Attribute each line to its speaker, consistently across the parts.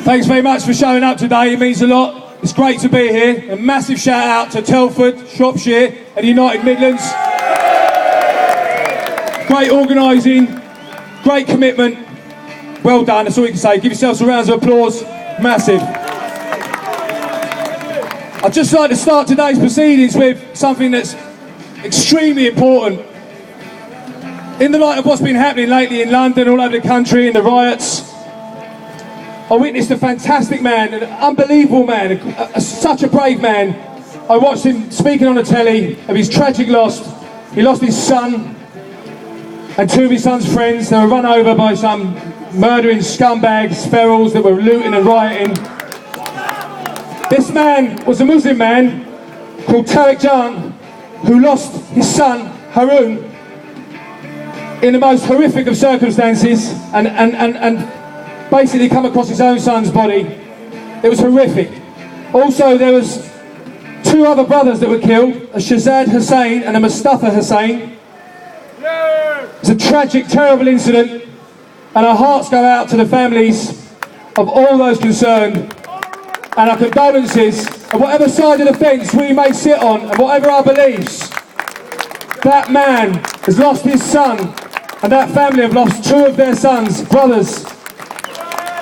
Speaker 1: Thanks very much for showing up today, it means a lot. It's great to be here. A massive shout out to Telford, Shropshire and United Midlands. Great organising, great commitment. Well done, that's all you can say. Give yourselves some rounds of applause. Massive. I'd just like to start today's proceedings with something that's extremely important. In the light of what's been happening lately in London, all over the country, in the riots, I witnessed a fantastic man, an unbelievable man, such a brave man. I watched him speaking on the telly of his tragic loss. He lost his son and two of his son's friends. They were run over by some murdering scumbags, ferals that were looting and rioting. This man was a Muslim man called Tariq Jan, who lost his son, Haroon, in the most horrific of circumstances and basically come across his own son's body. It was horrific. Also, there was two other brothers that were killed, a Shazad Hussain and a Mustafa Hussain. It's a tragic, terrible incident, and our hearts go out to the families of all those concerned, and our condolences, and whatever side of the fence we may sit on, and whatever our beliefs. That man has lost his son, and that family have lost two of their sons, brothers,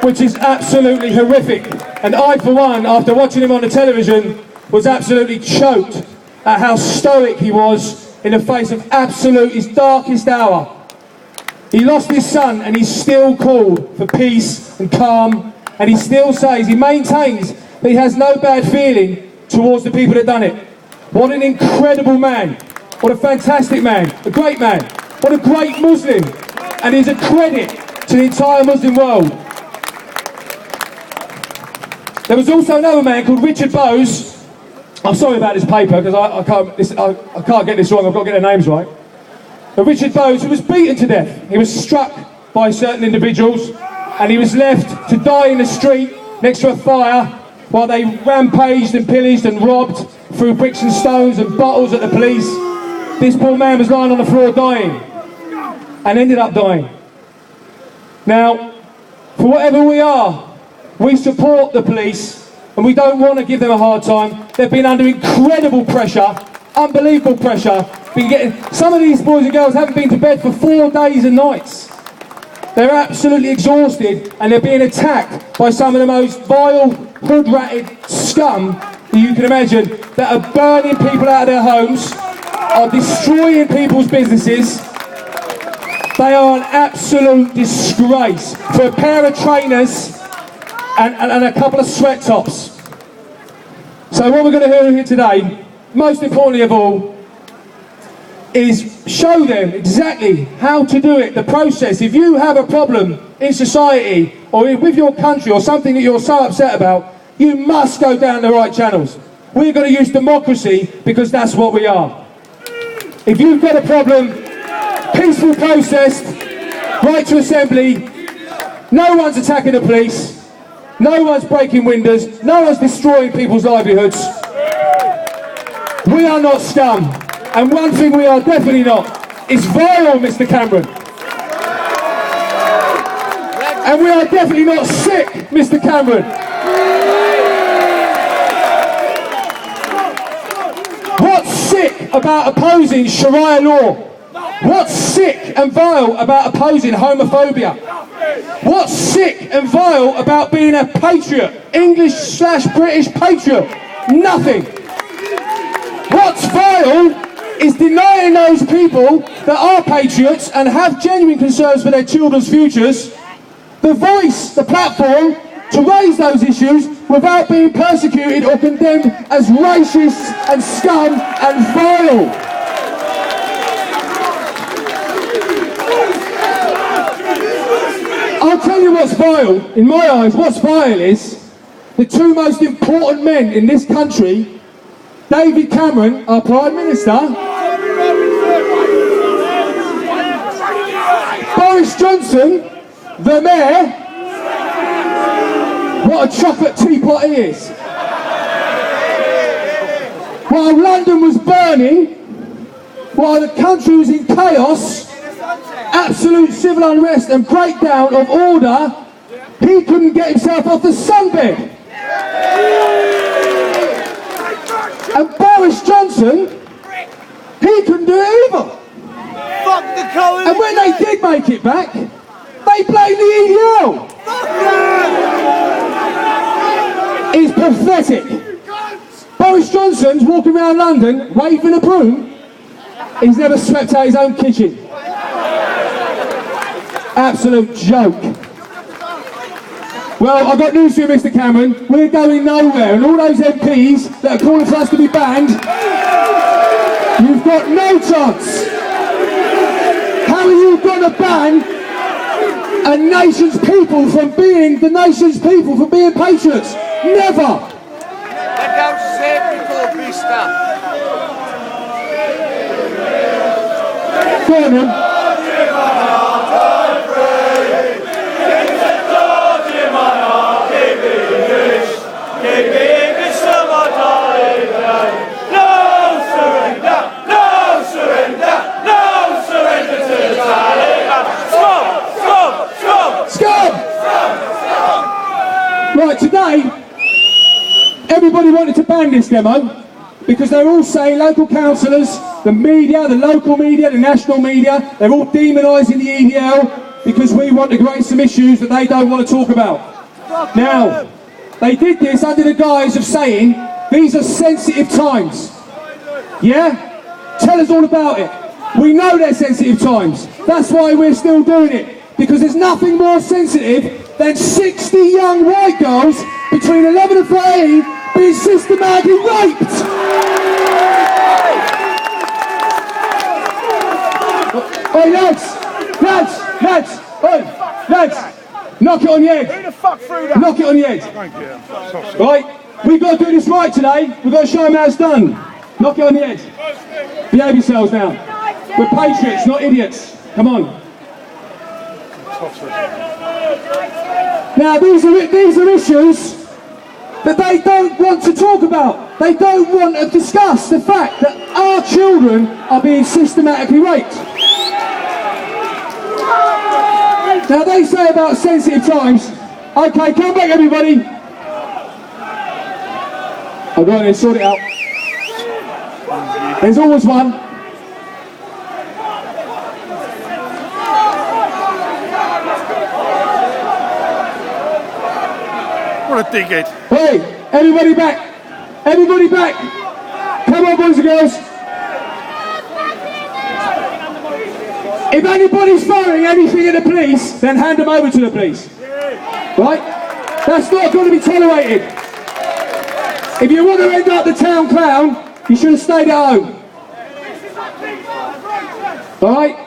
Speaker 1: which is absolutely horrific. And I, for one, after watching him on the television, was absolutely choked at how stoic he was in the face of absolute his darkest hour. He lost his son and he still called for peace and calm, and he still says, he maintains that he has no bad feeling towards the people that done it. What an incredible man. What a fantastic man. A great man. What a great Muslim. And he's a credit to the entire Muslim world. There was also another man called Richard Bowes. I'm sorry about this paper because I can't get this wrong. I've got to get their names right. But Richard Bowes, who was beaten to death. He was struck by certain individuals and he was left to die in the street next to a fire while they rampaged and pillaged and robbed, threw bricks and stones and bottles at the police. This poor man was lying on the floor dying and ended up dying. Now, for whatever we are, we support the police and we don't want to give them a hard time. They've been under incredible pressure, unbelievable pressure. Some of these boys and girls haven't been to bed for 4 days and nights. They're absolutely exhausted and they're being attacked by some of the most vile, hood-ratted scum that you can imagine, that are burning people out of their homes, are destroying people's businesses. They are an absolute disgrace for a pair of trainers and a couple of sweat tops. So what we're going to hear here today, most importantly of all, is show them exactly how to do it, the process. If you have a problem in society or with your country or something that you're so upset about, you must go down the right channels. We're going to use democracy because that's what we are. If you've got a problem, peaceful process, right to assembly, no one's attacking the police, no one's breaking windows, no one's destroying people's livelihoods. We are not scum. And one thing we are definitely not is vile, Mr. Cameron. And we are definitely not sick, Mr. Cameron. What's sick about opposing Sharia law? What's sick and vile about opposing homophobia? What's sick and vile about being a patriot, English/British patriot? Nothing. What's vile is denying those people that are patriots and have genuine concerns for their children's futures the voice, the platform to raise those issues without being persecuted or condemned as racist and scum and vile. I'll tell you what's vile, in my eyes, what's vile is the two most important men in this country, David Cameron, our Prime Minister, Boris Johnson, the Mayor, what a chocolate teapot he is. While London was burning, while the country was in chaos, absolute civil unrest and breakdown of order, he couldn't get himself off the sunbed. And Boris Johnson, he couldn't do it either.
Speaker 2: Fuck the coalition.
Speaker 1: And when they did make it back, they blamed the EDL. It's pathetic. Boris Johnson's walking around London waving a broom. He's never swept out his own kitchen. Absolute joke. Well, I've got news for you, Mr. Cameron. We're going nowhere, and all those MPs that are calling for us to be banned, you've got no chance. How are you going to ban a nation's people from being the nation's people, from being patriots? Never.
Speaker 2: Let go sempre for vista.
Speaker 1: Go on then. Right, today, everybody wanted to ban this demo because they're all saying, local councillors, the media, the local media, the national media, they're all demonising the EDL because we want to raise some issues that they don't want to talk about. Now, they did this under the guise of saying, these are sensitive times. Yeah? Tell us all about it. We know they're sensitive times. That's why we're still doing it. Because there's nothing more sensitive than 60 young white girls between 11 and 13 being systematically raped. Oi, lads, oi, lads, knock it on the head.
Speaker 2: Who the fuck threw that?
Speaker 1: Knock it on the head.
Speaker 2: Thank you.
Speaker 1: Right, we've got to do this right today. We've got to show them how it's done. Knock it on the head. Behave yourselves now. We're patriots, not idiots. Come on. Now these are issues that they don't want to talk about. They don't want to discuss the fact that our children are being systematically raped. Now they say about sensitive times. Okay, come back everybody. I'll go on and sort it out. There's always one.
Speaker 2: What a dickhead.
Speaker 1: Hey, everybody back. Everybody back. Come on, boys and girls. If anybody's firing anything at the police, then hand them over to the police. Right? That's not going to be tolerated. If you want to end up the town clown, you should have stayed at home. Alright?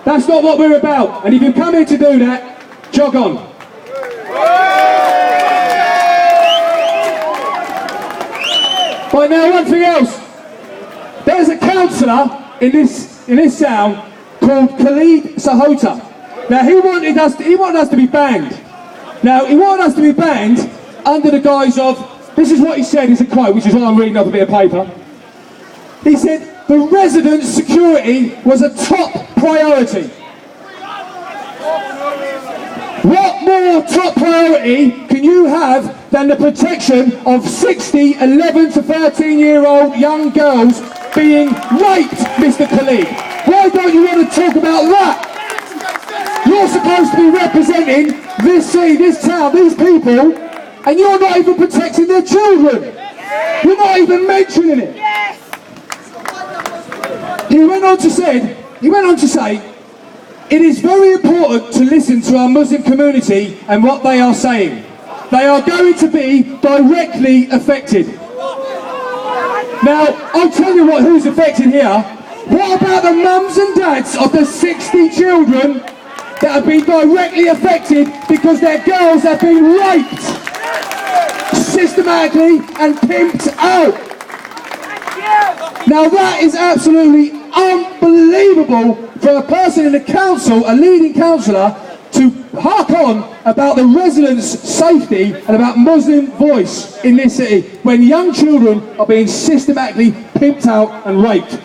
Speaker 1: That's not what we're about. And if you come here to do that, jog on. Right, now one thing else. There's a councillor in this town called Khalid Sahota. Now he wanted us to be banned. Now he wanted us to be banned under the guise of, this is what he said, it's a quote, which is why I'm reading off a bit of paper. He said, the residents' security was a top priority. What more top priority can you have than the protection of 60 11 to 13-year-old young girls being raped, Mr. Khalid? Why don't you want to talk about that? You're supposed to be representing this city, this town, these people, and you're not even protecting their children. You're not even mentioning it. He went on to say, it is very important to listen to our Muslim community and what they are saying. They are going to be directly affected. Now, I'll tell you who's affected here. What about the mums and dads of the 60 children that have been directly affected because their girls have been raped systematically and pimped out? Now that is absolutely unbelievable for a person in the council, a leading councillor, to hark on about the residents' safety and about Muslim voice in this city when young children are being systematically pimped out and raped.